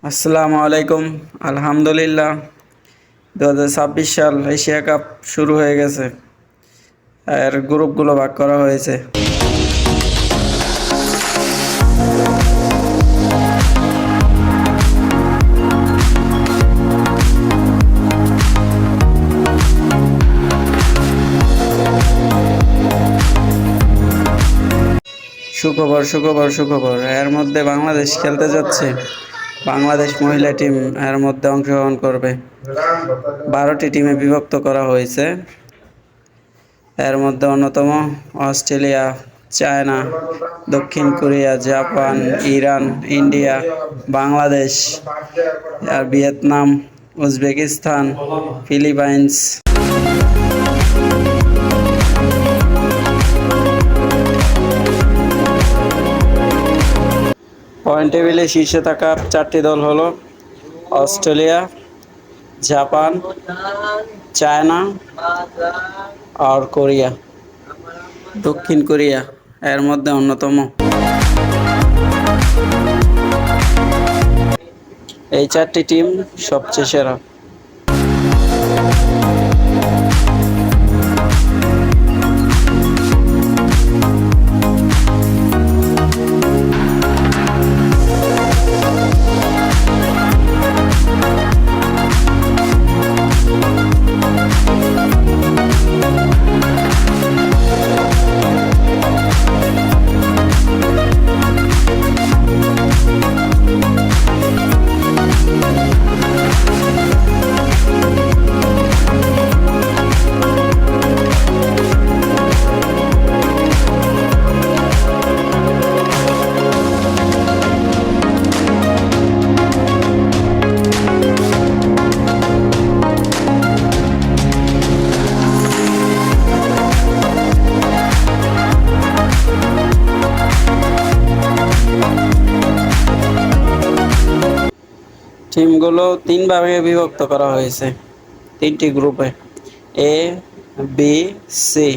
আসসালামু আলাইকুম। আলহামদুলিল্লাহ, 2026 সাল এশিয়া কাপ শুরু হয়ে গেছে। এর গ্রুপগুলো ভাগ করা হয়েছে। সুখবর সুখবর সুখবর, এর মধ্যে বাংলাদেশ খেলতে যাচ্ছে। বাংলাদেশ মহিলা টিম এর মধ্যে অংশগ্রহণ করবে। 12টি টিমে বিভক্ত করা হয়েছে। এর মধ্যে অন্যতম অস্ট্রেলিয়া, চায়না, দক্ষিণ Korea, Japan, Iran, India, Bangladesh, আর ভিয়েতনাম, উজবেকিস্তান, ফিলিপাইন্স। পয়েন্ট টেবিলে শীর্ষে থাকা 4টি দল হলো অস্ট্রেলিয়া, জাপান, চায়না আর কোরিয়া, দক্ষিণ কোরিয়া এর মধ্যে অন্যতম। এই 4টি টিম সবচেয়ে সেরা। টিমগুলো 3 ভাগে বিভক্ত করা হয়েছে, 3টি গ্রুপে, এ, বি, সি।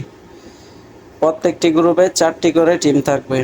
প্রত্যেকটি গ্রুপে 4টি করে টিম থাকবে।